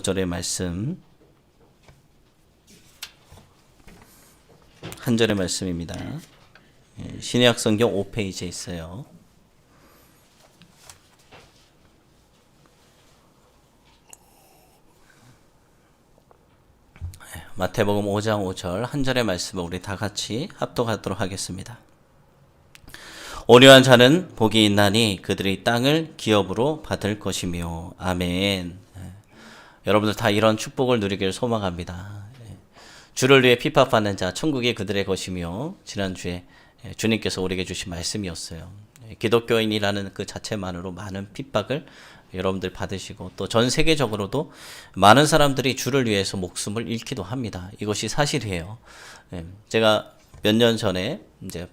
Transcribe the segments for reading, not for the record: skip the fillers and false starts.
5절의 말씀, 한 절의 말씀입니다. 신약 성경 5페이지에 있어요. 마태복음 5장 5절 한 절의 말씀을 우리 다 같이 합독하도록 하겠습니다. 온유한 자는 복이 있나니 그들이 땅을 기업으로 받을 것이며. 아멘. 여러분들 다 이런 축복을 누리기를 소망합니다. 주를 위해 핍박받는 자 천국이 그들의 것이며, 지난주에 주님께서 우리에게 주신 말씀이었어요. 기독교인이라는 그 자체만으로 많은 핍박을 여러분들 받으시고, 또 전 세계적으로도 많은 사람들이 주를 위해서 목숨을 잃기도 합니다. 이것이 사실이에요. 제가 몇 년 전에 이제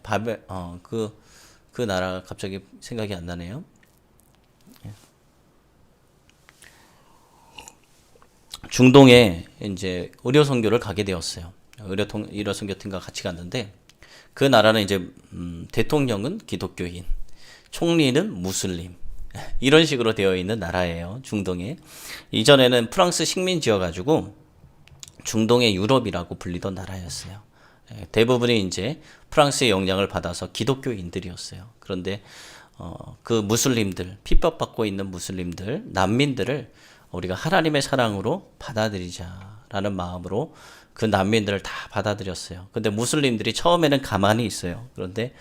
그 나라 갑자기 생각이 안 나네요. 중동에 이제 의료 선교를 가게 되었어요. 의료 선교팀과 같이 갔는데, 그 나라는 이제 대통령은 기독교인, 총리는 무슬림, 이런 식으로 되어 있는 나라예요. 중동에. 이전에는 프랑스 식민지여가지고 중동의 유럽이라고 불리던 나라였어요. 대부분이 이제 프랑스의 영향을 받아서 기독교인들이었어요. 그런데 그 무슬림들, 핍박받고 있는 무슬림들, 난민들을 우리가 하나님의 사랑으로 받아들이자라는 마음으로 그 난민들을 다 받아들였어요. 근데 무슬림들이 처음에는 가만히 있어요. 그런데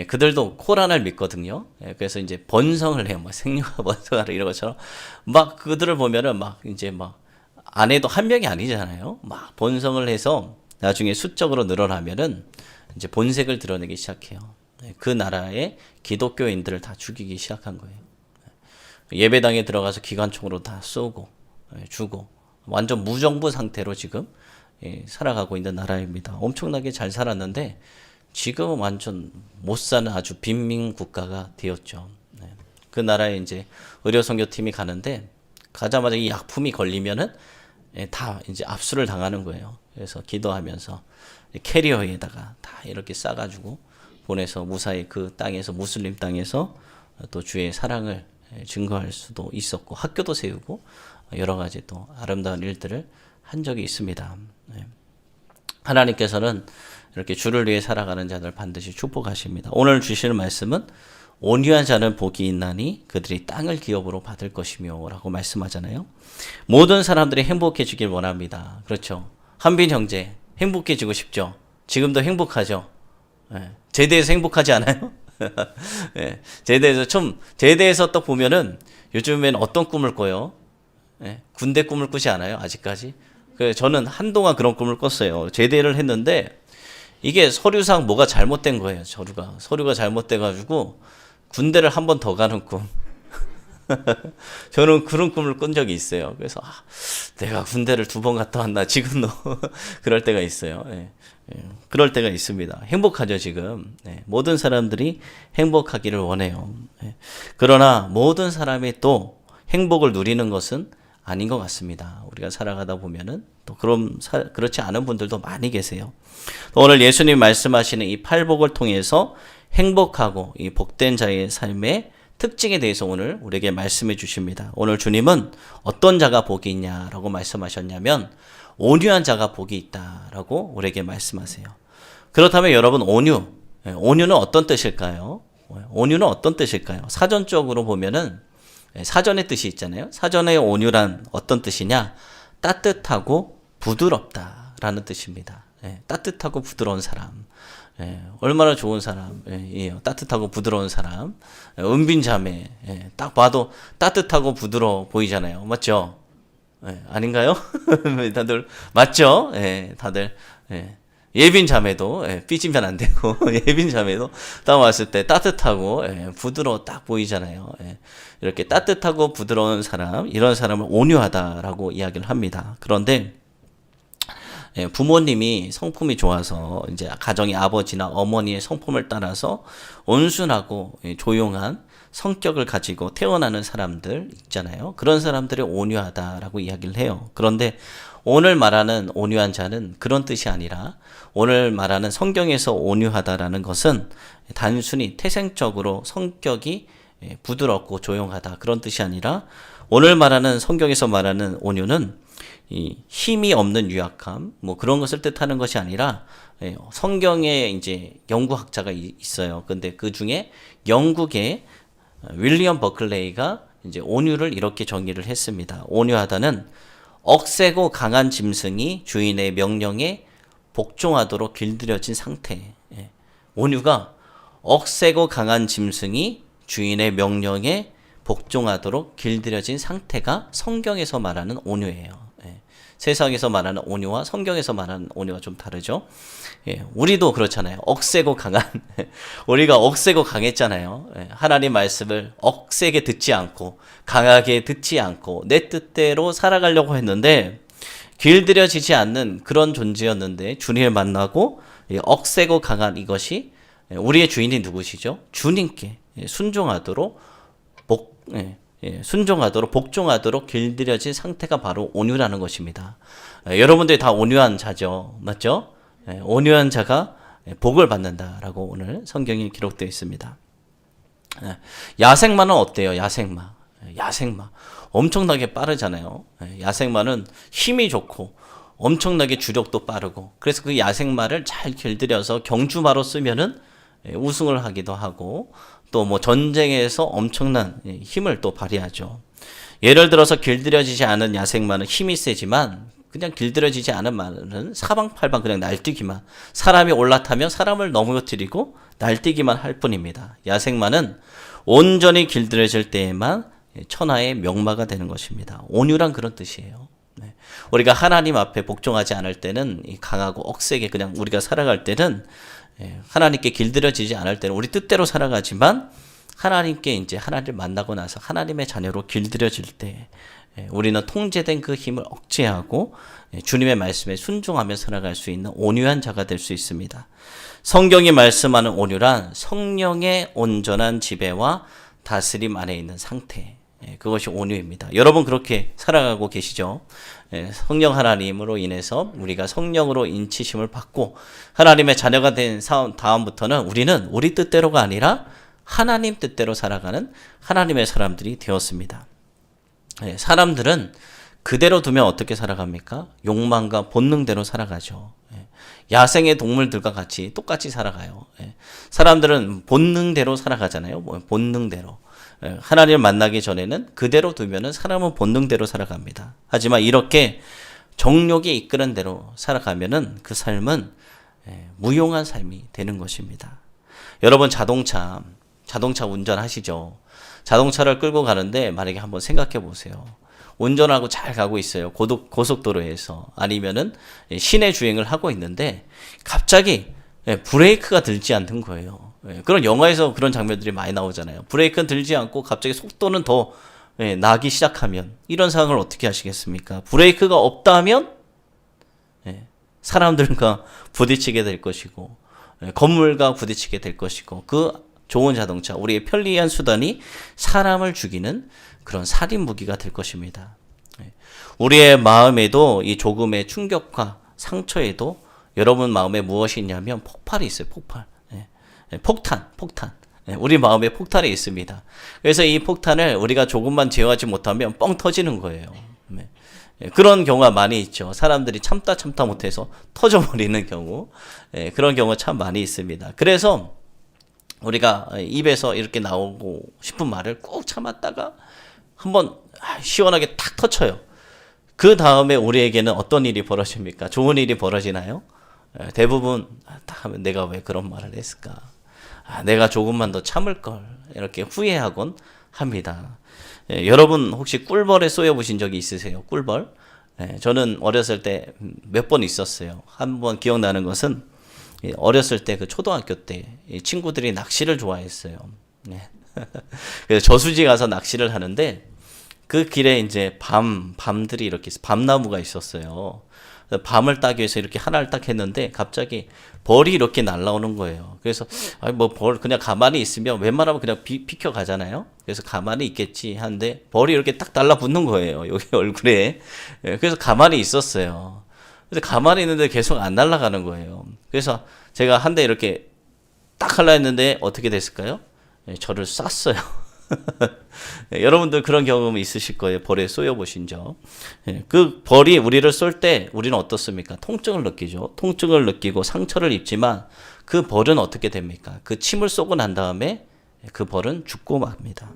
그들도 코란을 믿거든요. 그래서 이제 번성을 해요. 막 생육하 번성하라 이런 것처럼 막 그들을 보면은 막 이제 막 아내도 한 명이 아니잖아요. 막 번성을 해서 나중에 수적으로 늘어나면은 이제 본색을 드러내기 시작해요. 그 나라의 기독교인들을 다 죽이기 시작한 거예요. 예배당에 들어가서 기관총으로 다 쏘고 주고 완전 무정부 상태로 지금 살아가고 있는 나라입니다. 엄청나게 잘 살았는데 지금은 완전 못 사는 아주 빈민 국가가 되었죠. 그 나라에 이제 의료 선교팀이 가는데, 가자마자 이 약품이 걸리면은 다 이제 압수를 당하는 거예요. 그래서 기도하면서 캐리어에다가 다 이렇게 싸가지고 보내서 무사히 그 땅에서, 무슬림 땅에서 또 주의 사랑을 증거할 수도 있었고, 학교도 세우고 여러 가지 또 아름다운 일들을 한 적이 있습니다. 하나님께서는 이렇게 주를 위해 살아가는 자들 반드시 축복하십니다. 오늘 주시는 말씀은 온유한 자는 복이 있나니 그들이 땅을 기업으로 받을 것이며 라고 말씀하잖아요. 모든 사람들이 행복해지길 원합니다. 그렇죠. 한빈 형제 행복해지고 싶죠. 지금도 행복하죠. 제대해서 행복하지 않아요? 제대해서 또 보면은 요즘엔 어떤 꿈을 꿔요? 군대 꿈을 꾸지 않아요? 아직까지? 저는 한동안 그런 꿈을 꿨어요. 제대를 했는데 이게 서류상 뭐가 잘못된 거예요. 서류가 잘못돼가지고 군대를 한 번 더 가는 꿈. 저는 그런 꿈을 꾼 적이 있어요. 그래서 내가 군대를 2번 갔다 왔나 지금도 그럴 때가 있어요. 그럴 때가 있습니다. 행복하죠 지금. 모든 사람들이 행복하기를 원해요. 그러나 모든 사람이 또 행복을 누리는 것은 아닌 것 같습니다. 우리가 살아가다 보면은 또 그렇지 않은 분들도 많이 계세요. 오늘 예수님 말씀하시는 이 팔복을 통해서 행복하고 이 복된 자의 삶의 특징에 대해서 오늘 우리에게 말씀해 주십니다. 오늘 주님은 어떤 자가 복이 있냐라고 말씀하셨냐면 온유한 자가 복이 있다라고 우리에게 말씀하세요. 그렇다면 여러분, 온유는 어떤 뜻일까요? 온유는 어떤 뜻일까요? 사전적으로 보면은 사전의 뜻이 있잖아요. 사전의 온유란 어떤 뜻이냐? 따뜻하고 부드럽다라는 뜻입니다. 따뜻하고 부드러운 사람. 얼마나 좋은 사람이에요. 따뜻하고 부드러운 사람. 은빈자매. 딱 봐도 따뜻하고 부드러워 보이잖아요. 맞죠? 아닌가요? 다들 맞죠? 다들 예빈 자매도 삐지면 안 되고 예빈 자매도 딱 왔을 때 따뜻하고 부드러워 딱 보이잖아요. 이렇게 따뜻하고 부드러운 사람, 이런 사람을 온유하다라고 이야기를 합니다. 그런데 부모님이 성품이 좋아서 이제 가정의 아버지나 어머니의 성품을 따라서 온순하고 조용한 성격을 가지고 태어나는 사람들 있잖아요. 그런 사람들이 온유하다라고 이야기를 해요. 그런데 오늘 말하는 온유한 자는 그런 뜻이 아니라, 오늘 말하는 성경에서 온유하다라는 것은 단순히 태생적으로 성격이 부드럽고 조용하다 그런 뜻이 아니라, 오늘 말하는 성경에서 말하는 온유는 이 힘이 없는 유약함 뭐 그런 것을 뜻하는 것이 아니라 성경에 이제 연구학자가 있어요. 근데 그 중에 영국의 윌리엄 버클레이가 이제 온유를 이렇게 정의를 했습니다. 온유하다는 억세고 강한 짐승이 주인의 명령에 복종하도록 길들여진 상태. 온유가 억세고 강한 짐승이 주인의 명령에 복종하도록 길들여진 상태가 성경에서 말하는 온유예요. 세상에서 말하는 온유와 성경에서 말하는 온유가 좀 다르죠. 우리도 그렇잖아요. 억세고 강한 우리가 억세고 강했잖아요. 하나님 말씀을 억세게 듣지 않고 강하게 듣지 않고 내 뜻대로 살아가려고 했는데 길들여지지 않는 그런 존재였는데 주님을 만나고 억세고 강한 이것이 우리의 주인이 누구시죠? 주님께 순종하도록 순종하도록 복종하도록 길들여진 상태가 바로 온유라는 것입니다. 여러분들이 다 온유한 자죠. 맞죠? 온유한 자가 복을 받는다라고 오늘 성경에 기록되어 있습니다. 야생마는 어때요? 야생마 엄청나게 빠르잖아요. 야생마는 힘이 좋고 엄청나게 주력도 빠르고 그래서 그 야생마를 잘 길들여서 경주마로 쓰면은 우승을 하기도 하고 또 뭐 전쟁에서 엄청난 힘을 또 발휘하죠. 예를 들어서 길들여지지 않은 야생마는 힘이 세지만 그냥 길들여지지 않은 마는 사방팔방 그냥 날뛰기만 사람이 올라타면 사람을 넘어뜨리고 날뛰기만 할 뿐입니다. 야생마는 온전히 길들여질 때에만 천하의 명마가 되는 것입니다. 온유란 그런 뜻이에요. 우리가 하나님 앞에 복종하지 않을 때는 강하고 억세게 그냥 우리가 살아갈 때는 하나님께 길들여지지 않을 때는 우리 뜻대로 살아가지만 하나님께 이제 하나님을 만나고 나서 하나님의 자녀로 길들여질 때 우리는 통제된 그 힘을 억제하고 주님의 말씀에 순종하며 살아갈 수 있는 온유한 자가 될 수 있습니다. 성경이 말씀하는 온유란 성령의 온전한 지배와 다스림 안에 있는 상태, 그것이 온유입니다. 여러분 그렇게 살아가고 계시죠? 성령 하나님으로 인해서 우리가 성령으로 인치심을 받고 하나님의 자녀가 된 다음부터는 우리는 우리 뜻대로가 아니라 하나님 뜻대로 살아가는 하나님의 사람들이 되었습니다. 사람들은 그대로 두면 어떻게 살아갑니까? 욕망과 본능대로 살아가죠. 야생의 동물들과 같이 똑같이 살아가요. 사람들은 본능대로 살아가잖아요. 본능대로. 하나님을 만나기 전에는 그대로 두면은 사람은 본능대로 살아갑니다. 하지만 이렇게 정욕이 이끄는 대로 살아가면은 그 삶은 무용한 삶이 되는 것입니다. 여러분 자동차 운전하시죠? 자동차를 끌고 가는데 만약에 한번 생각해 보세요. 운전하고 잘 가고 있어요. 고속도로에서 아니면은 시내 주행을 하고 있는데 갑자기 브레이크가 들지 않는 거예요. 그런 영화에서 그런 장면들이 많이 나오잖아요. 브레이크는 들지 않고 갑자기 속도는 더 나기 시작하면 이런 상황을 어떻게 하시겠습니까? 브레이크가 없다면 사람들과 부딪히게 될 것이고 건물과 부딪히게 될 것이고 그 좋은 자동차, 우리의 편리한 수단이 사람을 죽이는 그런 살인 무기가 될 것입니다. 우리의 마음에도 이 조금의 충격과 상처에도 여러분 마음에 무엇이 있냐면 폭발이 있어요. 폭탄. 우리 마음에 폭탄이 있습니다. 그래서 이 폭탄을 우리가 조금만 제어하지 못하면 뻥 터지는 거예요. 그런 경우가 많이 있죠. 사람들이 참다 못해서 터져버리는 경우. 그런 경우 참 많이 있습니다. 그래서 우리가 입에서 이렇게 나오고 싶은 말을 꾹 참았다가 한번 시원하게 탁 터쳐요. 그 다음에 우리에게는 어떤 일이 벌어집니까? 좋은 일이 벌어지나요? 대부분 하면 내가 왜 그런 말을 했을까? 내가 조금만 더 참을 걸 이렇게 후회하곤 합니다. 여러분 혹시 꿀벌에 쏘여 보신 적이 있으세요? 꿀벌? 저는 어렸을 때 몇 번 있었어요. 한 번 기억나는 것은 어렸을 때 그 초등학교 때 친구들이 낚시를 좋아했어요. 그래서 저수지 가서 낚시를 하는데 그 길에 이제 밤들이 이렇게 밤나무가 있었어요. 밤을 따기 위해서 이렇게 하나를 딱 했는데 갑자기 벌이 이렇게 날라오는 거예요. 그래서 벌 그냥 가만히 있으면 웬만하면 그냥 비켜 가잖아요. 그래서 가만히 있겠지 하는데 벌이 이렇게 딱 달라붙는 거예요. 여기 얼굴에. 그래서 가만히 있었어요. 그래서 가만히 있는데 계속 안 날아가는 거예요. 그래서 제가 한 대 이렇게 딱 하려 했는데 어떻게 됐을까요? 저를 쐈어요. 여러분들 그런 경험 있으실 거예요. 벌에 쏘여 보신 적. 그 벌이 우리를 쏠 때 우리는 어떻습니까? 통증을 느끼죠. 통증을 느끼고 상처를 입지만 그 벌은 어떻게 됩니까? 그 침을 쏘고 난 다음에 그 벌은 죽고 맙니다.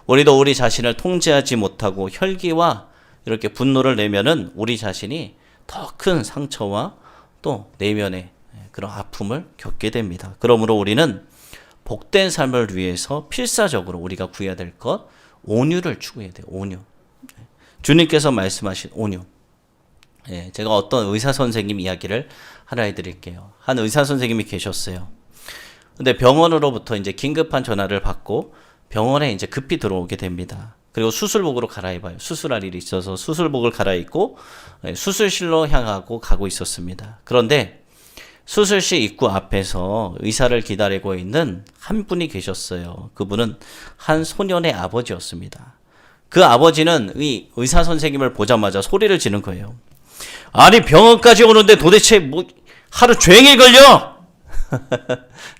우리도 우리 자신을 통제하지 못하고 혈기와 이렇게 분노를 내면은 우리 자신이 더 큰 상처와 또 내면의 그런 아픔을 겪게 됩니다. 그러므로 우리는 복된 삶을 위해서 필사적으로 우리가 구해야 될 것, 온유를 추구해야 돼요. 온유. 주님께서 말씀하신 온유. 제가 어떤 의사 선생님 이야기를 하나 해드릴게요. 한 의사 선생님이 계셨어요. 근데 병원으로부터 이제 긴급한 전화를 받고 병원에 이제 급히 들어오게 됩니다. 그리고 수술복으로 갈아입어요. 수술할 일이 있어서 수술복을 갈아입고 수술실로 향하고 가고 있었습니다. 그런데 수술실 입구 앞에서 의사를 기다리고 있는 한 분이 계셨어요. 그분은 한 소년의 아버지였습니다. 그 아버지는 이 의사 선생님을 보자마자 소리를 지는 거예요. 아니 병원까지 오는데 도대체 뭐 하루 종일 걸려?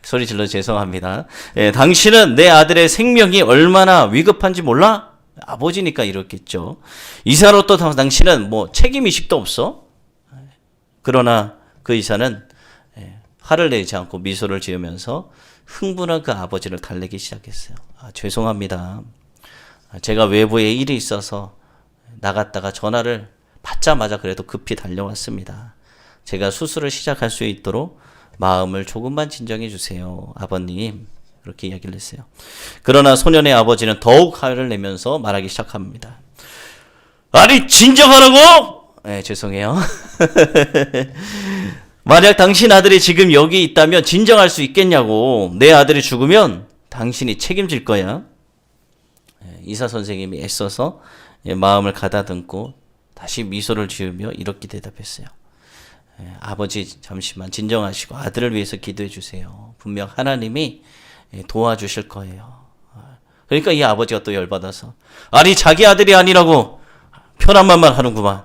소리 질러 죄송합니다. 당신은 내 아들의 생명이 얼마나 위급한지 몰라? 아버지니까 이렇겠죠. 이사로또 당신은 뭐 책임의식도 없어? 그러나 그 의사는 화를 내지 않고 미소를 지으면서 흥분한 그 아버지를 달래기 시작했어요. 죄송합니다. 제가 외부에 일이 있어서 나갔다가 전화를 받자마자 그래도 급히 달려왔습니다. 제가 수술을 시작할 수 있도록 마음을 조금만 진정해 주세요. 아버님. 그렇게 이야기를 했어요. 그러나 소년의 아버지는 더욱 화를 내면서 말하기 시작합니다. 아니 진정하라고? 죄송해요. 만약 당신 아들이 지금 여기 있다면 진정할 수 있겠냐고. 내 아들이 죽으면 당신이 책임질 거야. 의사 선생님이 애써서 마음을 가다듬고 다시 미소를 지으며 이렇게 대답했어요. 아버지 잠시만 진정하시고 아들을 위해서 기도해 주세요. 분명 하나님이 도와주실 거예요. 그러니까 이 아버지가 또 열받아서 아니 자기 아들이 아니라고 편한 말만 하는구만.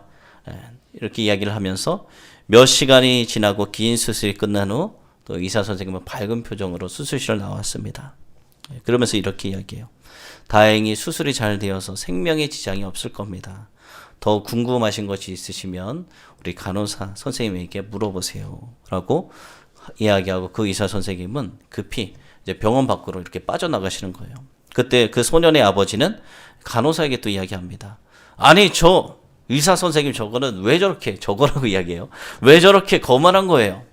이렇게 이야기를 하면서 몇 시간이 지나고 긴 수술이 끝난 후 또 의사 선생님은 밝은 표정으로 수술실을 나왔습니다. 그러면서 이렇게 이야기해요. 다행히 수술이 잘 되어서 생명에 지장이 없을 겁니다. 더 궁금하신 것이 있으시면 우리 간호사 선생님에게 물어보세요. 라고 이야기하고 그 의사 선생님은 급히 이제 병원 밖으로 이렇게 빠져나가시는 거예요. 그때 그 소년의 아버지는 간호사에게 또 이야기합니다. 아니 저 의사 선생님 저거는 왜 저렇게 저거라고 이야기해요. 왜 저렇게 거만한 거예요.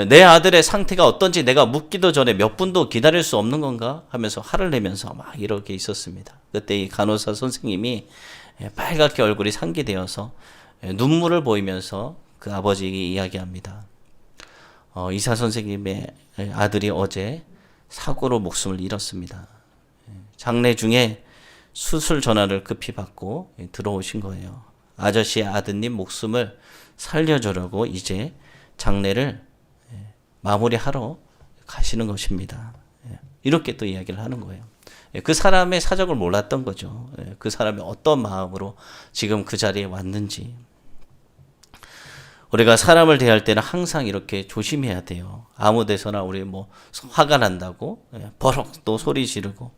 내 아들의 상태가 어떤지 내가 묻기도 전에 몇 분도 기다릴 수 없는 건가 하면서 화를 내면서 막 이렇게 있었습니다. 그때 이 간호사 선생님이 빨갛게 얼굴이 상기되어서 눈물을 보이면서 그 아버지에게 이야기합니다. 의사 선생님의 아들이 어제 사고로 목숨을 잃었습니다. 장례 중에 수술 전화를 급히 받고 들어오신 거예요. 아저씨의 아드님 목숨을 살려주려고 이제 장례를 마무리하러 가시는 것입니다. 이렇게 또 이야기를 하는 거예요. 그 사람의 사정을 몰랐던 거죠. 그 사람이 어떤 마음으로 지금 그 자리에 왔는지. 우리가 사람을 대할 때는 항상 이렇게 조심해야 돼요. 아무 데서나 우리 뭐 화가 난다고 버럭 또 소리 지르고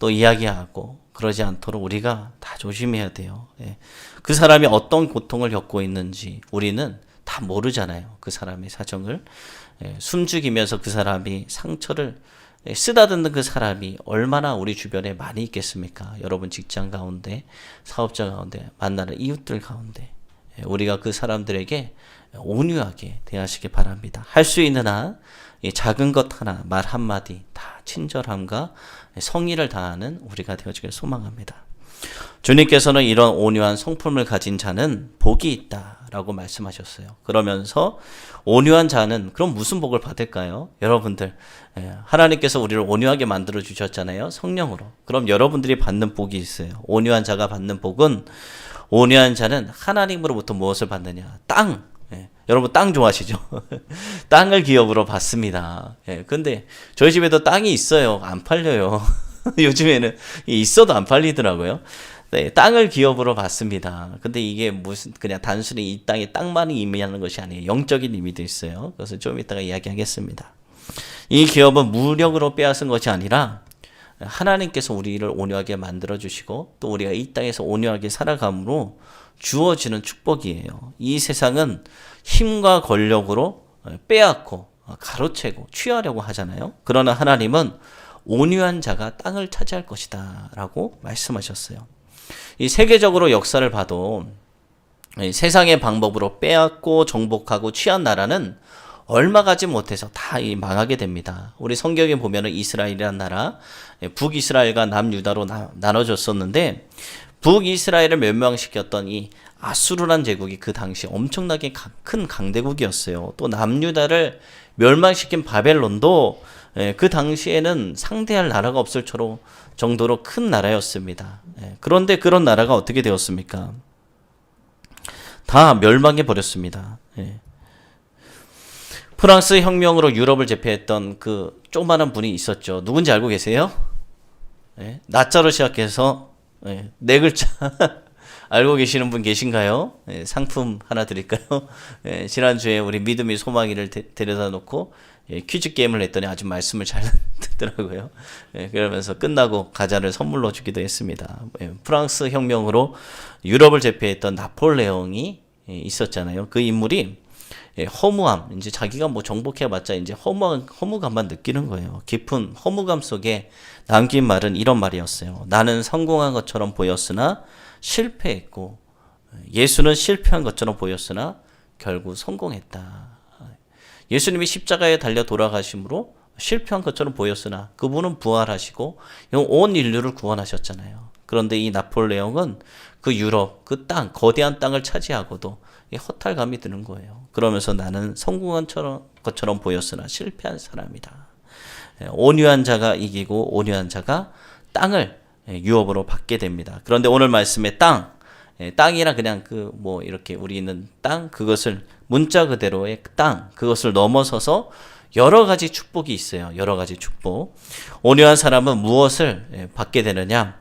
또 이야기하고 그러지 않도록 우리가 다 조심해야 돼요. 그 사람이 어떤 고통을 겪고 있는지 우리는 다 모르잖아요. 그 사람의 사정을. 숨죽이면서 그 사람이 상처를 쓰다듬는 그 사람이 얼마나 우리 주변에 많이 있겠습니까? 여러분 직장 가운데, 사업자 가운데, 만나는 이웃들 가운데 우리가 그 사람들에게 온유하게 대하시기 바랍니다. 할 수 있는 한 작은 것 하나, 말 한마디 다 친절함과 성의를 다하는 우리가 되어지길 소망합니다. 주님께서는 이런 온유한 성품을 가진 자는 복이 있다라고 말씀하셨어요. 그러면서 온유한 자는 그럼 무슨 복을 받을까요? 여러분들 하나님께서 우리를 온유하게 만들어 주셨잖아요. 성령으로. 그럼 여러분들이 받는 복이 있어요. 온유한 자가 받는 복은 온유한 자는 하나님으로부터 무엇을 받느냐? 땅. 여러분 땅 좋아하시죠? 땅을 기업으로 받습니다. 근데 저희 집에도 땅이 있어요. 안 팔려요. 요즘에는 있어도 안 팔리더라고요. 네, 땅을 기업으로 받습니다. 근데 이게 무슨 그냥 단순히 이 땅에 땅만이 의미하는 것이 아니에요. 영적인 의미도 있어요. 그래서 좀 이따가 이야기하겠습니다. 이 기업은 무력으로 빼앗은 것이 아니라 하나님께서 우리를 온유하게 만들어 주시고 또 우리가 이 땅에서 온유하게 살아감으로 주어지는 축복이에요. 이 세상은 힘과 권력으로 빼앗고 가로채고 취하려고 하잖아요. 그러나 하나님은 온유한 자가 땅을 차지할 것이다 라고 말씀하셨어요. 이 세계적으로 역사를 봐도 세상의 방법으로 빼앗고 정복하고 취한 나라는 얼마 가지 못해서 다 망하게 됩니다. 우리 성경에 보면은 이스라엘이라는 나라, 북이스라엘과 남유다로 나눠졌었는데 북이스라엘을 멸망시켰던 이 아수르란 제국이 그 당시 엄청나게 큰 강대국이었어요. 또 남유다를 멸망시킨 바벨론도 그 당시에는 상대할 나라가 없을 정도로 큰 나라였습니다. 그런데 그런 나라가 어떻게 되었습니까? 다 멸망해 버렸습니다. 프랑스 혁명으로 유럽을 제패했던 그 조그마한 분이 있었죠. 누군지 알고 계세요? 나자로 시작해서 네 글자 알고 계시는 분 계신가요? 상품 하나 드릴까요? 지난주에 우리 믿음이 소망이를 데려다 놓고 퀴즈 게임을 했더니 아주 말씀을 잘 듣더라고요. 그러면서 끝나고 과자를 선물로 주기도 했습니다. 프랑스 혁명으로 유럽을 제패했던 나폴레옹이 있었잖아요. 그 인물이 허무함, 이제 자기가 뭐 정복해봤자 이제 허무감만 느끼는 거예요. 깊은 허무감 속에 남긴 말은 이런 말이었어요. 나는 성공한 것처럼 보였으나 실패했고, 예수는 실패한 것처럼 보였으나 결국 성공했다. 예수님이 십자가에 달려 돌아가심으로 실패한 것처럼 보였으나 그분은 부활하시고 온 인류를 구원하셨잖아요. 그런데 이 나폴레옹은 그 유럽, 그 땅, 거대한 땅을 차지하고도 허탈감이 드는 거예요. 그러면서 나는 성공한 것처럼 보였으나 실패한 사람이다. 온유한 자가 이기고 온유한 자가 땅을 유업으로 받게 됩니다. 그런데 오늘 말씀의 땅이란 그냥 이렇게 우리 있는 땅, 그것을 문자 그대로의 땅, 그것을 넘어서서 여러 가지 축복이 있어요. 여러 가지 축복. 온유한 사람은 무엇을 받게 되느냐?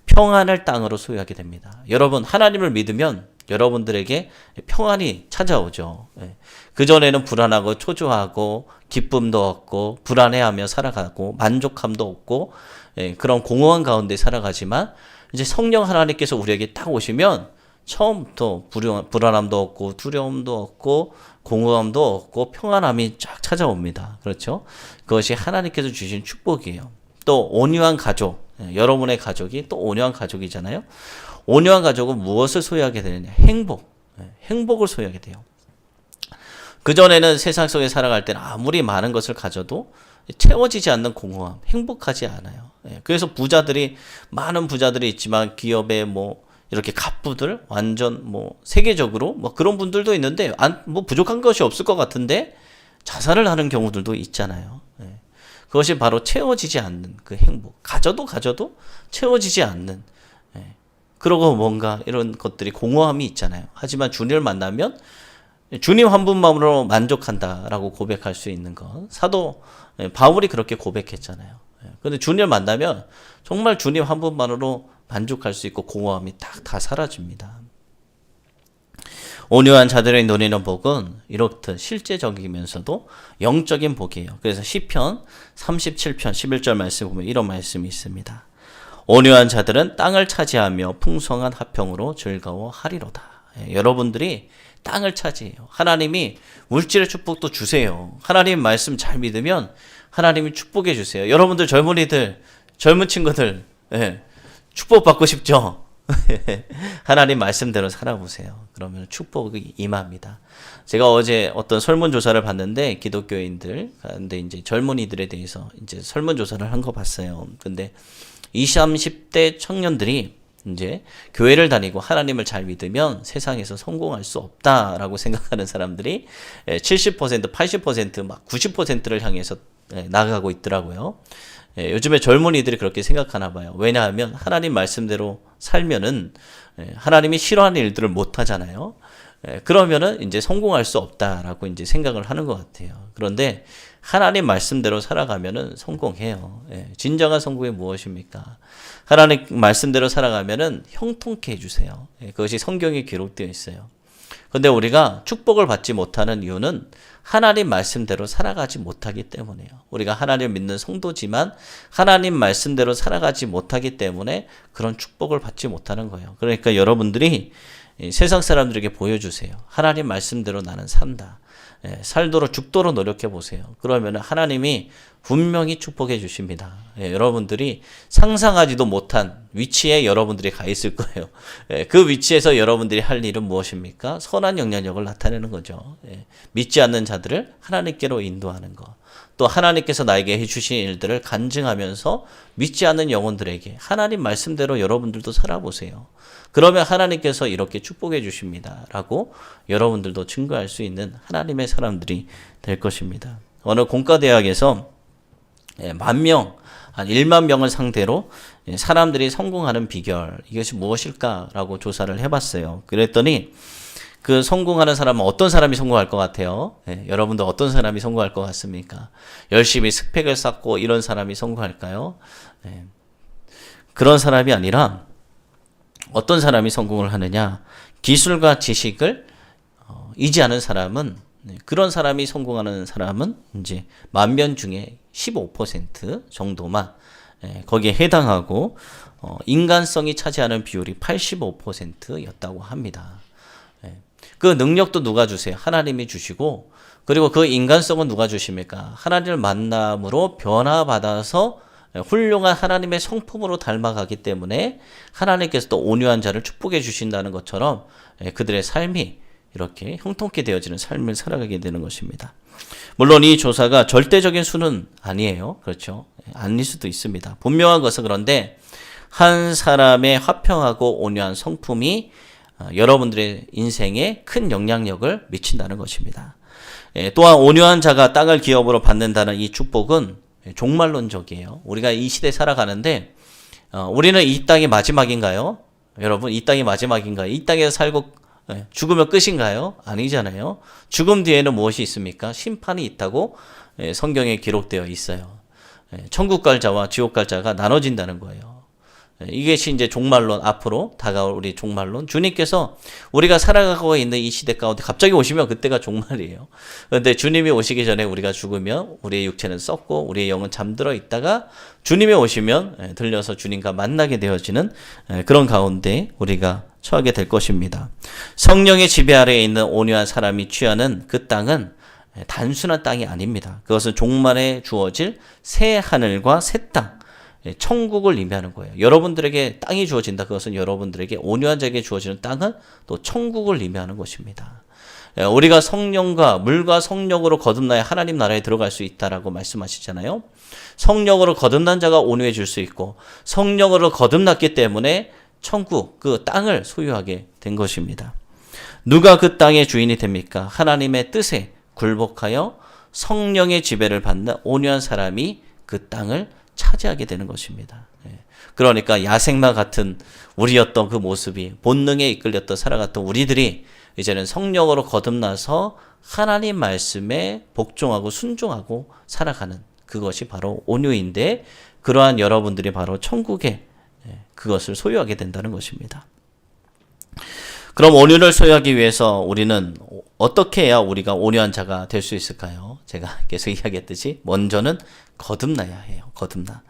평안을 땅으로 소유하게 됩니다. 여러분, 하나님을 믿으면 여러분들에게 평안이 찾아오죠. 그전에는 불안하고 초조하고 기쁨도 없고 불안해하며 살아가고 만족함도 없고 그런 공허한 가운데 살아가지만 이제 성령 하나님께서 우리에게 딱 오시면 처음부터 불안함도 없고 두려움도 없고 공허함도 없고 평안함이 쫙 찾아옵니다. 그렇죠? 그것이 하나님께서 주신 축복이에요. 또 온유한 가족, 여러분의 가족이 또 온유한 가족이잖아요. 온유한 가족은 무엇을 소유하게 되느냐? 행복을 소유하게 돼요. 그전에는 세상 속에 살아갈 때는 아무리 많은 것을 가져도 채워지지 않는 공허함, 행복하지 않아요. 그래서 많은 부자들이 있지만 기업에 이렇게 갑부들, 완전 세계적으로 그런 분들도 있는데, 부족한 것이 없을 것 같은데 자살을 하는 경우들도 있잖아요. 그것이 바로 채워지지 않는 그 행복. 가져도 채워지지 않는. 그러고 뭔가 이런 것들이 공허함이 있잖아요. 하지만 주님을 만나면 주님 한 분만으로 만족한다라고 고백할 수 있는 것. 사도 바울이 그렇게 고백했잖아요. 그런데 주님을 만나면 정말 주님 한 분만으로 만족할 수 있고 공허함이 다 사라집니다. 온유한 자들의 누리는 복은 이렇듯 실제적이면서도 영적인 복이에요. 그래서 시편 37편 11절 말씀 보면 이런 말씀이 있습니다. 온유한 자들은 땅을 차지하며 풍성한 화평으로 즐거워하리로다. 여러분들이 땅을 차지해요. 하나님이 물질의 축복도 주세요. 하나님 말씀 잘 믿으면 하나님이 축복해 주세요. 여러분들 젊은 친구들 축복받고 싶죠? 하나님 말씀대로 살아보세요. 그러면 축복이 임합니다. 제가 어제 어떤 설문조사를 봤는데 기독교인들, 근데 이제 젊은이들에 대해서 이제 설문조사를 한 거 봤어요. 근데 20, 30대 청년들이 이제 교회를 다니고 하나님을 잘 믿으면 세상에서 성공할 수 없다라고 생각하는 사람들이 70%, 80%, 막 90%를 향해서 나가고 있더라고요. 요즘에 젊은이들이 그렇게 생각하나 봐요. 왜냐하면 하나님 말씀대로 살면은 하나님이 싫어하는 일들을 못 하잖아요. 그러면은 이제 성공할 수 없다라고 이제 생각을 하는 것 같아요. 그런데 하나님 말씀대로 살아가면은 성공해요. 진정한 성공이 무엇입니까? 하나님 말씀대로 살아가면은 형통케 해주세요. 그것이 성경에 기록되어 있어요. 근데 우리가 축복을 받지 못하는 이유는 하나님 말씀대로 살아가지 못하기 때문이에요. 우리가 하나님을 믿는 성도지만 하나님 말씀대로 살아가지 못하기 때문에 그런 축복을 받지 못하는 거예요. 그러니까 여러분들이 세상 사람들에게 보여주세요. 하나님 말씀대로 나는 산다. 살도록 죽도록 노력해 보세요. 그러면 하나님이 분명히 축복해 주십니다. 여러분들이 상상하지도 못한 위치에 여러분들이 가 있을 거예요. 그 위치에서 여러분들이 할 일은 무엇입니까? 선한 영향력을 나타내는 거죠. 믿지 않는 자들을 하나님께로 인도하는 것. 또 하나님께서 나에게 해주신 일들을 간증하면서 믿지 않는 영혼들에게 하나님 말씀대로 여러분들도 살아보세요. 그러면 하나님께서 이렇게 축복해 주십니다. 라고 여러분들도 증거할 수 있는 하나님의 사람들이 될 것입니다. 어느 공과대학에서 10,000명, 한 1만 명을 상대로 사람들이 성공하는 비결, 이것이 무엇일까라고 조사를 해봤어요. 그랬더니 그 성공하는 사람은 어떤 사람이 성공할 것 같아요? 여러분도 어떤 사람이 성공할 것 같습니까? 열심히 스펙을 쌓고 이런 사람이 성공할까요? 그런 사람이 아니라 어떤 사람이 성공을 하느냐? 기술과 지식을 이지하는 사람은, 그런 사람이 성공하는 사람은 이제 10,000명 중에 15% 정도만 거기에 해당하고 인간성이 차지하는 비율이 85%였다고 합니다. 그 능력도 누가 주세요? 하나님이 주시고, 그리고 그 인간성은 누가 주십니까? 하나님을 만남으로 변화받아서 훌륭한 하나님의 성품으로 닮아가기 때문에 하나님께서 또 온유한 자를 축복해 주신다는 것처럼 그들의 삶이 이렇게 형통케 되어지는 삶을 살아가게 되는 것입니다. 물론 이 조사가 절대적인 수는 아니에요. 그렇죠? 아닐 수도 있습니다. 분명한 것은 그런데 한 사람의 화평하고 온유한 성품이 여러분들의 인생에 큰 영향력을 미친다는 것입니다. 또한 온유한 자가 땅을 기업으로 받는다는 이 축복은 종말론적이에요. 우리가 이 시대에 살아가는데 우리는 이 땅이 마지막인가요? 여러분, 이 땅이 마지막인가요? 이 땅에서 살고 죽으면 끝인가요? 아니잖아요. 죽음 뒤에는 무엇이 있습니까? 심판이 있다고 성경에 기록되어 있어요. 천국 갈 자와 지옥 갈 자가 나눠진다는 거예요. 이것이 이제 종말론, 앞으로 다가올 우리 종말론. 주님께서 우리가 살아가고 있는 이 시대 가운데 갑자기 오시면 그때가 종말이에요. 그런데 주님이 오시기 전에 우리가 죽으면 우리의 육체는 썩고 우리의 영은 잠들어 있다가 주님이 오시면 들려서 주님과 만나게 되어지는 그런 가운데 우리가 처하게 될 것입니다. 성령의 지배 아래에 있는 온유한 사람이 취하는 그 땅은 단순한 땅이 아닙니다. 그것은 종말에 주어질 새 하늘과 새 땅, 천국을 의미하는 거예요. 여러분들에게 땅이 주어진다. 그것은 여러분들에게 온유한 자에게 주어지는 땅은 또 천국을 의미하는 것입니다. 우리가 성령과 물과 성령으로 거듭나야 하나님 나라에 들어갈 수 있다라고 말씀하시잖아요. 성령으로 거듭난 자가 온유해질 수 있고 성령으로 거듭났기 때문에 천국, 그 땅을 소유하게 된 것입니다. 누가 그 땅의 주인이 됩니까? 하나님의 뜻에 굴복하여 성령의 지배를 받는 온유한 사람이 그 땅을 차지하게 되는 것입니다. 그러니까 야생마 같은 우리였던 그 모습이, 본능에 이끌렸던 살아갔던 우리들이 이제는 성령으로 거듭나서 하나님 말씀에 복종하고 순종하고 살아가는 그것이 바로 온유인데, 그러한 여러분들이 바로 천국에 그것을 소유하게 된다는 것입니다. 그럼 온유를 소유하기 위해서 우리는 어떻게 해야 우리가 온유한 자가 될 수 있을까요? 제가 계속 이야기했듯이 먼저는 거듭나야 해요. 거듭나.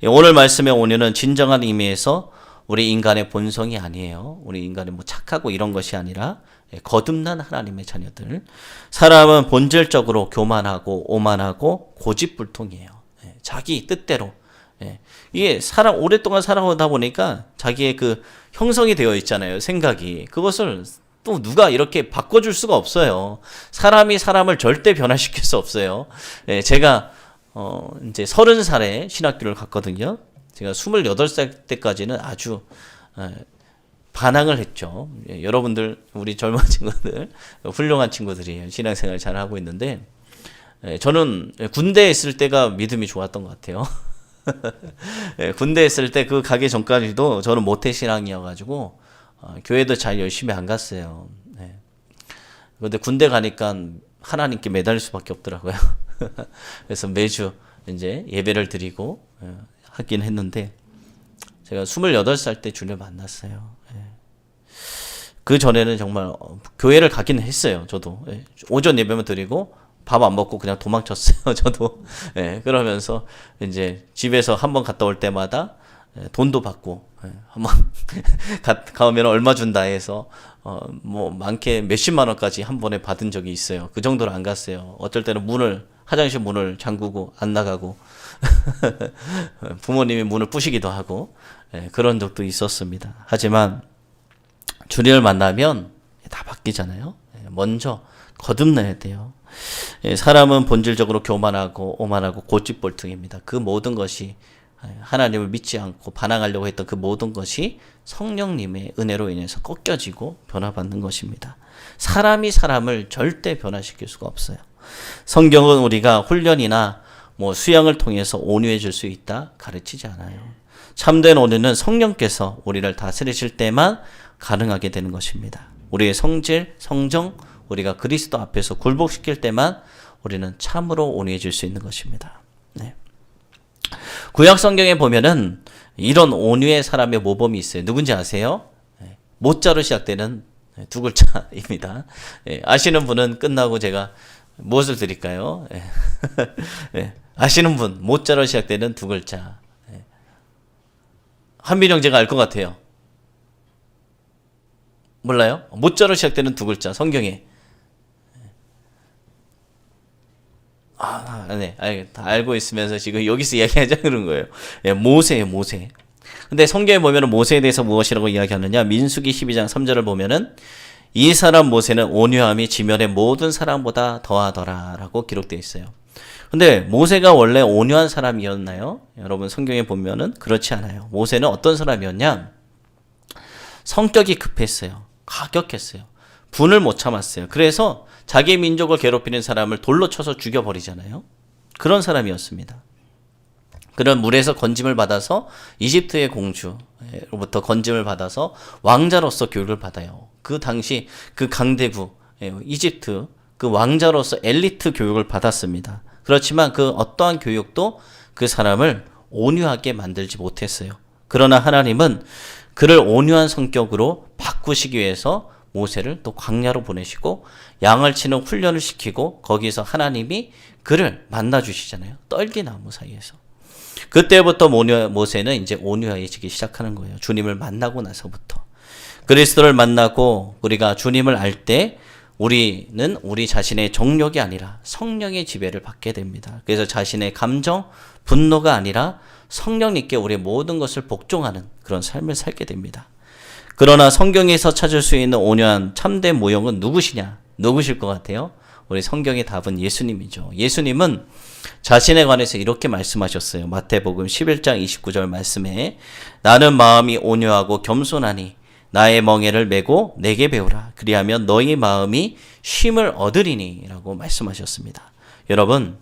오늘 말씀의 온유는 진정한 의미에서 우리 인간의 본성이 아니에요. 우리 인간이 뭐 착하고 이런 것이 아니라 거듭난 하나님의 자녀들. 사람은 본질적으로 교만하고 오만하고 고집불통이에요. 자기 뜻대로. 이게 오랫동안 살아오다 보니까 자기의 그 형성이 되어 있잖아요. 생각이. 그것을 또 누가 이렇게 바꿔줄 수가 없어요. 사람이 사람을 절대 변화시킬 수 없어요. 제가 이제 30살에 신학교를 갔거든요. 제가 28살 때까지는 아주 반항을 했죠. 여러분들, 우리 젊은 친구들, 훌륭한 친구들이에요. 신앙생활 잘 하고 있는데, 저는 군대에 있을 때가 믿음이 좋았던 것 같아요. 군대에 있을 때 그 가기 전까지도 저는 모태신앙이어가지고 교회도 잘 열심히 안 갔어요. 그런데 군대 가니까 하나님께 매달릴 수밖에 없더라고요. 그래서 매주 이제 예배를 드리고 하긴 했는데, 제가 28살 때 주님 만났어요. 그 전에는 정말 교회를 가기는 했어요. 저도 오전 예배만 드리고 밥 안 먹고 그냥 도망쳤어요. 저도 그러면서 이제 집에서 한번 갔다 올 때마다 돈도 받고 한번 가면 얼마 준다 해서 뭐 많게 몇십만 원까지 한 번에 받은 적이 있어요. 그 정도로 안 갔어요. 어떨 때는 화장실 문을 잠그고 안 나가고 부모님이 문을 부시기도 하고 그런 적도 있었습니다. 하지만 주님을 만나면 다 바뀌잖아요. 먼저 거듭나야 돼요. 사람은 본질적으로 교만하고 오만하고 고집벌통입니다. 그 모든 것이 하나님을 믿지 않고 반항하려고 했던 그 모든 것이 성령님의 은혜로 인해서 꺾여지고 변화받는 것입니다. 사람이 사람을 절대 변화시킬 수가 없어요. 성경은 우리가 훈련이나 수양을 통해서 온유해질 수 있다 가르치지 않아요. 참된 온유는 성령께서 우리를 다스리실 때만 가능하게 되는 것입니다. 우리의 성질, 성정, 우리가 그리스도 앞에서 굴복시킬 때만 우리는 참으로 온유해질 수 있는 것입니다. 구약 성경에 보면은 이런 온유의 사람의 모범이 있어요. 누군지 아세요? 모자로 시작되는 두 글자입니다. 아시는 분은 끝나고 제가 무엇을 드릴까요? 아시는 분, 모자로 시작되는 두 글자. 한민영 제가 알 것 같아요. 몰라요? 모자로 시작되는 두 글자, 성경에. 다 알고 있으면서 지금 여기서 이야기하자 그런 거예요. 모세예요, 모세. 근데 성경에 보면은 모세에 대해서 무엇이라고 이야기하느냐? 민수기 12장 3절을 보면은 이 사람 모세는 온유함이 지면의 모든 사람보다 더하더라라고 기록되어 있어요. 근데 모세가 원래 온유한 사람이었나요? 여러분 성경에 보면은 그렇지 않아요. 모세는 어떤 사람이었냐? 성격이 급했어요. 가격했어요. 분을 못 참았어요. 그래서 자기 민족을 괴롭히는 사람을 돌로 쳐서 죽여버리잖아요. 그런 사람이었습니다. 그런 물에서 건짐을 받아서 이집트의 공주로부터 건짐을 받아서 왕자로서 교육을 받아요. 그 당시 그 강대국 이집트 그 왕자로서 엘리트 교육을 받았습니다. 그렇지만 그 어떠한 교육도 그 사람을 온유하게 만들지 못했어요. 그러나 하나님은 그를 온유한 성격으로 바꾸시기 위해서 모세를 또 광야로 보내시고 양을 치는 훈련을 시키고 거기서 하나님이 그를 만나주시잖아요. 떨기나무 사이에서. 그때부터 모세는 이제 온유해지기 시작하는 거예요. 주님을 만나고 나서부터. 그리스도를 만나고 우리가 주님을 알 때 우리는 우리 자신의 정욕이 아니라 성령의 지배를 받게 됩니다. 그래서 자신의 감정, 분노가 아니라 성령님께 우리의 모든 것을 복종하는 그런 삶을 살게 됩니다. 그러나 성경에서 찾을 수 있는 온유한 참된 모형은 누구시냐? 누구실 것 같아요? 우리 성경의 답은 예수님이죠. 예수님은 자신에 관해서 이렇게 말씀하셨어요. 마태복음 11장 29절 말씀에 나는 마음이 온유하고 겸손하니 나의 멍에를 메고 내게 배우라. 그리하면 너희 마음이 쉼을 얻으리니 라고 말씀하셨습니다. 여러분,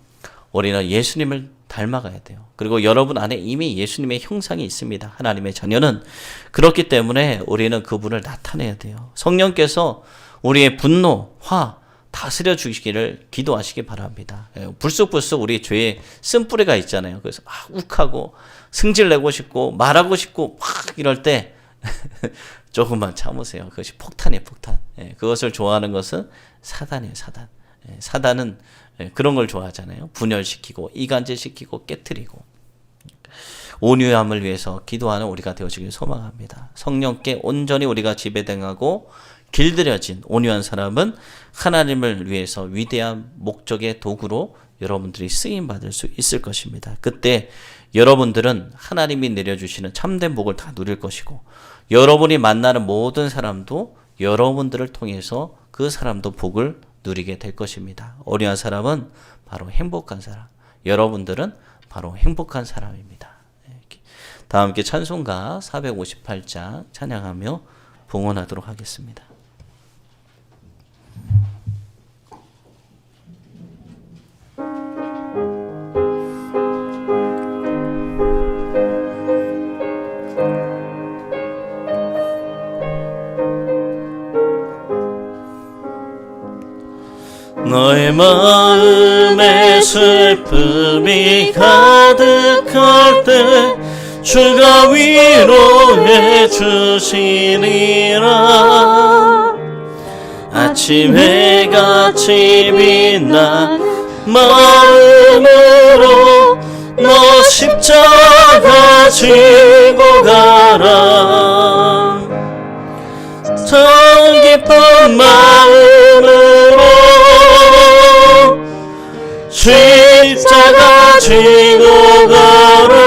우리는 예수님을 닮아가야 돼요. 그리고 여러분 안에 이미 예수님의 형상이 있습니다. 하나님의 자녀는. 그렇기 때문에 우리는 그분을 나타내야 돼요. 성령께서 우리의 분노, 화 다스려 주시기를 기도하시기 바랍니다. 불쑥불쑥 우리 죄에 쓴뿌리가 있잖아요. 그래서 막 욱하고 승질내고 싶고 말하고 싶고 막 이럴 때 조금만 참으세요. 그것이 폭탄이에요, 폭탄. 그것을 좋아하는 것은 사단이에요, 사단. 사단은 그런 걸 좋아하잖아요. 분열시키고 이간질시키고 깨트리고. 온유함을 위해서 기도하는 우리가 되어지길 소망합니다. 성령께 온전히 우리가 지배당하고 길들여진 온유한 사람은 하나님을 위해서 위대한 목적의 도구로 여러분들이 쓰임받을 수 있을 것입니다. 그때 여러분들은 하나님이 내려주시는 참된 복을 다 누릴 것이고 여러분이 만나는 모든 사람도 여러분들을 통해서 그 사람도 복을 누리게 될 것입니다. 온유한 사람은 바로 행복한 사람. 여러분들은 바로 행복한 사람입니다. 다 함께 찬송가 458장 찬양하며 봉헌하도록 하겠습니다. 너의 마음에 슬픔이 가득할 때 주가 위로해 주시리라. 아침 해같이 빛난 마음으로 너 십자가 지고 가라. 참 기쁜 마음으로 십자가 지고 가라.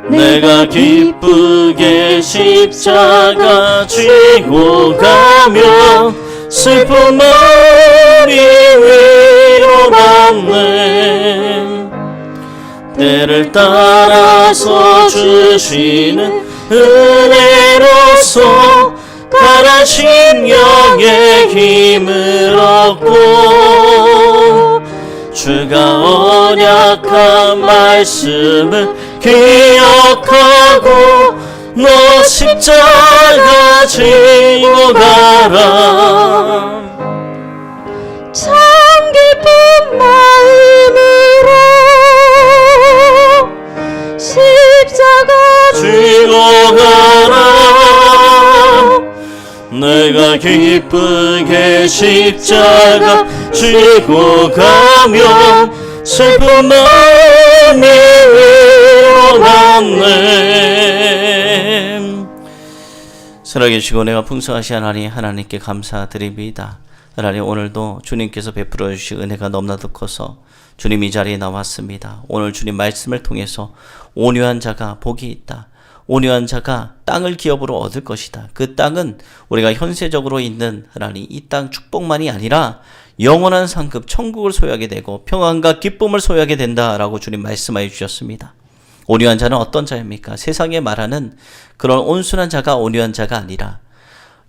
내가 기쁘게 십자가 지고 가며 슬픈 마음이 위로받네. 때를 따라서 주시는 은혜로서 가난 심령의 힘을 얻고 주가 언약한 말씀을 기억하고 너 십자가 지고 가라. 참 기쁜 마음으로 십자가 지고 가라. 내가 기쁘게 십자가 지고 가며 슬픈 마음이 위로받네. 살아계시고 내가 풍성하신 하나님께 감사드립니다. 하나님, 오늘도 주님께서 베풀어 주신 은혜가 너무나도 커서 주님 이 자리에 나왔습니다. 오늘 주님 말씀을 통해서 온유한 자가 복이 있다. 온유한 자가 땅을 기업으로 얻을 것이다. 그 땅은 우리가 현세적으로 있는 하나님 이 땅 축복만이 아니라 영원한 상급 천국을 소유하게 되고 평안과 기쁨을 소유하게 된다라고 주님 말씀하여 주셨습니다. 온유한 자는 어떤 자입니까? 세상에 말하는 그런 온순한 자가 온유한 자가 아니라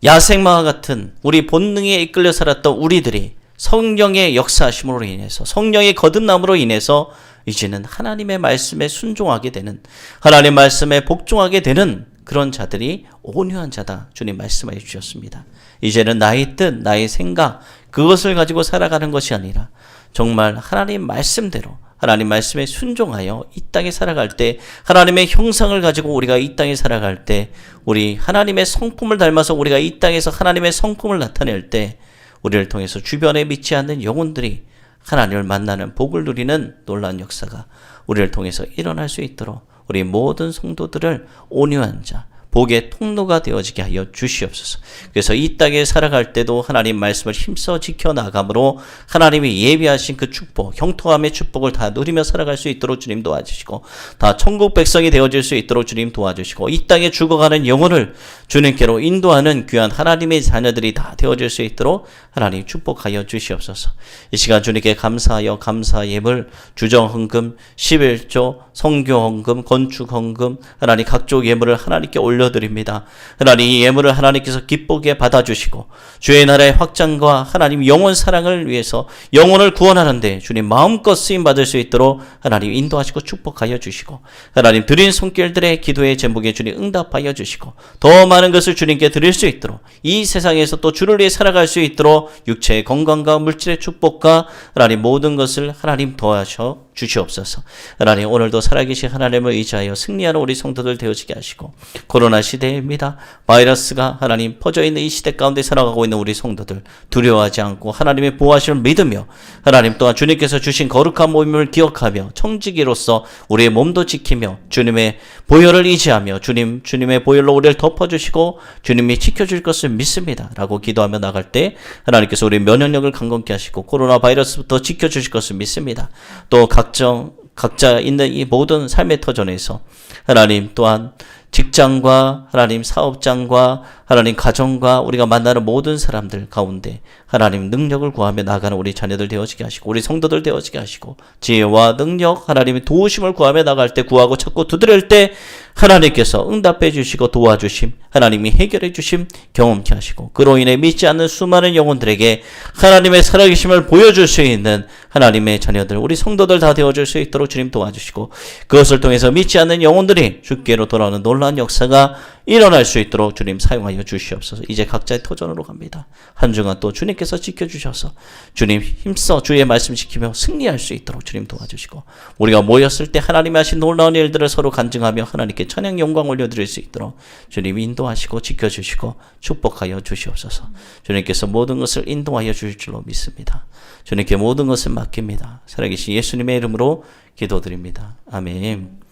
야생마와 같은 우리 본능에 이끌려 살았던 우리들이 성령의 역사하심으로 인해서, 성령의 거듭남으로 인해서 이제는 하나님의 말씀에 순종하게 되는, 하나님의 말씀에 복종하게 되는 그런 자들이 온유한 자다. 주님 말씀해 주셨습니다. 이제는 나의 뜻, 나의 생각, 그것을 가지고 살아가는 것이 아니라 정말 하나님 말씀대로, 하나님 말씀에 순종하여 이 땅에 살아갈 때, 하나님의 형상을 가지고 우리가 이 땅에 살아갈 때, 우리 하나님의 성품을 닮아서 우리가 이 땅에서 하나님의 성품을 나타낼 때 우리를 통해서 주변에 믿지 않는 영혼들이 하나님을 만나는 복을 누리는 놀라운 역사가 우리를 통해서 일어날 수 있도록 우리 모든 성도들을 온유한 자, 복의 통로가 되어지게 하여 주시옵소서. 그래서 이 땅에 살아갈 때도 하나님 말씀을 힘써 지켜나감으로 하나님이 예비하신 그 축복, 형통함의 축복을 다 누리며 살아갈 수 있도록 주님 도와주시고, 다 천국 백성이 되어질 수 있도록 주님 도와주시고, 이 땅에 죽어가는 영혼을 주님께로 인도하는 귀한 하나님의 자녀들이 다 되어질 수 있도록 하나님 축복하여 주시옵소서. 이 시간 주님께 감사하여 감사 예물, 주정헌금, 11조, 성교헌금, 건축헌금, 하나님 각종 예물을 하나님께 올려드립니다. 하나님 이 예물을 하나님께서 기쁘게 받아주시고 주의 나라의 확장과 하나님 영혼 사랑을 위해서 영혼을 구원하는데 주님 마음껏 쓰임받을 수 있도록 하나님 인도하시고 축복하여 주시고, 하나님 드린 손길들의 기도의 제목에 주님 응답하여 주시고, 더 많은 것을 주님께 드릴 수 있도록 이 세상에서 또 주를 위해 살아갈 수 있도록 육체의 건강과 물질의 축복과 하나님 모든 것을 하나님 도와줘 주시옵소서. 하나님 오늘도 살아계신 하나님을 의지하여 승리하는 우리 성도들 되어지게 하시고, 코로나 시대입니다. 바이러스가 하나님 퍼져있는 이 시대 가운데 살아가고 있는 우리 성도들 두려워하지 않고 하나님의 보호하심을 믿으며, 하나님 또한 주님께서 주신 거룩한 몸을 기억하며 청지기로서 우리의 몸도 지키며 주님의 보혈을 의지하며 주님의 보혈로 우리를 덮어주시고 주님이 지켜줄 것을 믿습니다 라고 기도하며 나갈 때 하나님께서 우리 면역력을 강건케 하시고 코로나 바이러스부터 지켜주실 것을 믿습니다. 또 각자 있는 이 모든 삶의 터전에서 하나님 또한 직장과 하나님 사업장과 하나님 가정과 우리가 만나는 모든 사람들 가운데 하나님 능력을 구하며 나가는 우리 자녀들 되어지게 하시고 우리 성도들 되어지게 하시고, 지혜와 능력 하나님의 도우심을 구하며 나갈 때, 구하고 찾고 두드릴 때 하나님께서 응답해 주시고 도와주심, 하나님이 해결해 주심 경험케 하시고, 그로 인해 믿지 않는 수많은 영혼들에게 하나님의 살아계심을 보여줄 수 있는 하나님의 자녀들, 우리 성도들 다 되어줄 수 있도록 주님 도와주시고, 그것을 통해서 믿지 않는 영혼들이 주께로 돌아오는 놀라운 놀라운 역사가 일어날 수 있도록 주님 사용하여 주시옵소서. 이제 각자의 터전으로 갑니다. 한 주간 또 주님께서 지켜주셔서 주님 힘써 주의 말씀 지키며 승리할 수 있도록 주님 도와주시고, 우리가 모였을 때 하나님이 하신 놀라운 일들을 서로 간증하며 하나님께 찬양 영광 올려드릴 수 있도록 주님 인도하시고 지켜주시고 축복하여 주시옵소서. 주님께서 모든 것을 인도하여 주실 줄로 믿습니다. 주님께 모든 것을 맡깁니다. 살아계신 예수님의 이름으로 기도드립니다. 아멘.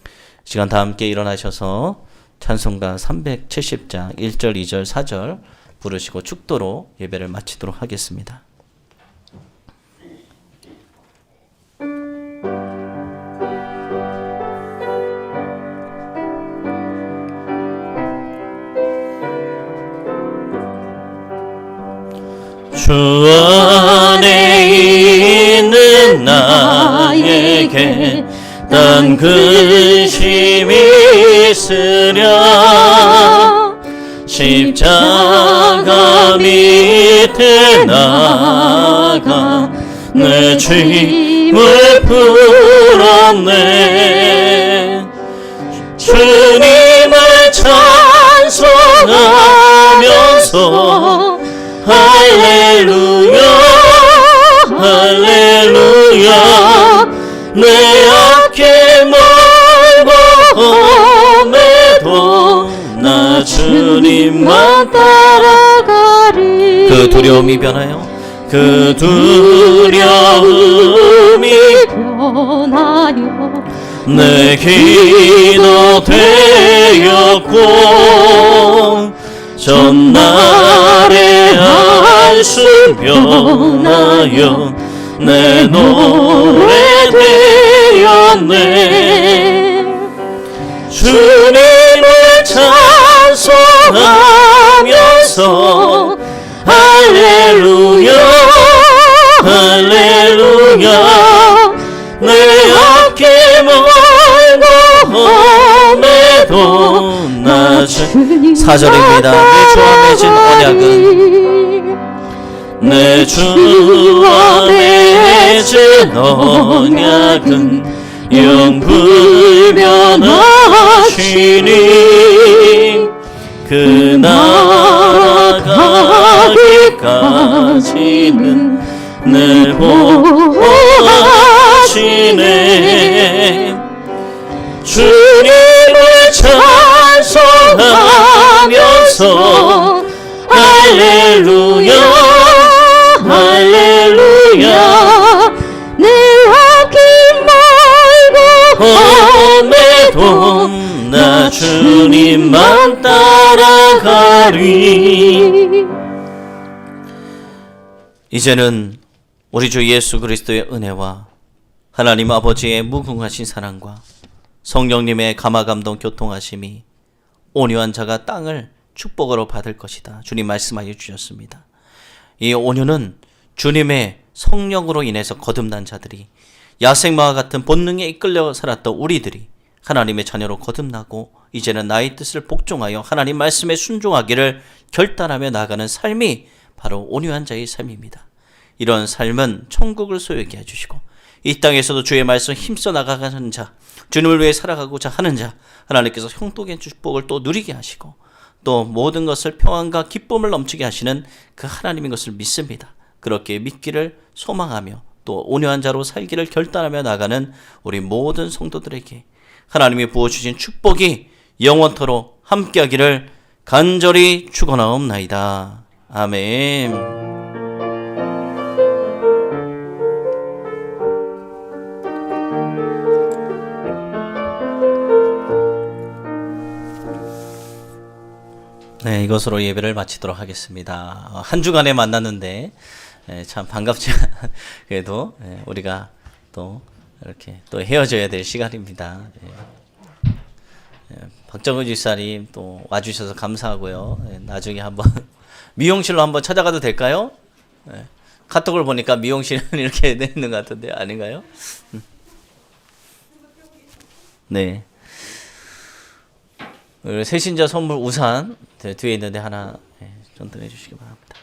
시간 다 함께 일어나셔서 찬송가 370장 1절, 2절, 4절 부르시고 축도로 예배를 마치도록 하겠습니다. 주 안에 있는 나에게 딴 근심이 있으랴 십자가 밑에 나가 내 짐을 풀었네. 주님을 찬송하면서 할렐루야 할렐루야 내 앞길 멀고 험해도 나 주님만 따라가리. 그 두려움이 변하여 그 두려움이 변하여 내 기도 되었고 전날의 한숨 변하여 내 노래 되었네. 주님을 찬송하면서 할렐루야 할렐루야 내 앞길 멀고 험해도 나 주님 4절입니다. 내 주와 맺은 언약은 내 주와 맺은 언약은 영불변하시니 그 나라 가기까지는 내 보호하시네. 주님을 찬송하면서 할렐루야 할렐루야 내 앞길 멀고 험해도 나 주님만 따라가리. 이제는 우리 주 예수 그리스도의 은혜와 하나님 아버지의 무궁하신 사랑과 성령님의 감화감동 교통하심이 온유한 자가 땅을 축복으로 받을 것이다. 주님 말씀하여 주셨습니다. 이 온유는 주님의 성령으로 인해서 거듭난 자들이, 야생마와 같은 본능에 이끌려 살았던 우리들이 하나님의 자녀로 거듭나고 이제는 나의 뜻을 복종하여 하나님 말씀에 순종하기를 결단하며 나아가는 삶이 바로 온유한 자의 삶입니다. 이런 삶은 천국을 소유하게 해주시고 이 땅에서도 주의 말씀 힘써 나가가는 자, 주님을 위해 살아가고자 하는 자, 하나님께서 형통의 축복을 또 누리게 하시고 또 모든 것을 평안과 기쁨을 넘치게 하시는 그 하나님인 것을 믿습니다. 그렇게 믿기를 소망하며 또 온유한 자로 살기를 결단하며 나가는 우리 모든 성도들에게 하나님이 부어주신 축복이 영원토록 함께하기를 간절히 축원하옵나이다. 아멘. 네, 이것으로 예배를 마치도록 하겠습니다. 한 주간에 만났는데 참 반갑지 그래도 우리가 또 이렇게 또 헤어져야 될 시간입니다. 박정우 집사님 또 와주셔서 감사하고요. 나중에 한번 미용실로 한번 찾아가도 될까요? 카톡을 보니까 미용실은 이렇게 돼 있는 것 같은데 아닌가요? 네. 새신자 선물 우산 뒤에 있는데 하나 전달해 주시기 바랍니다.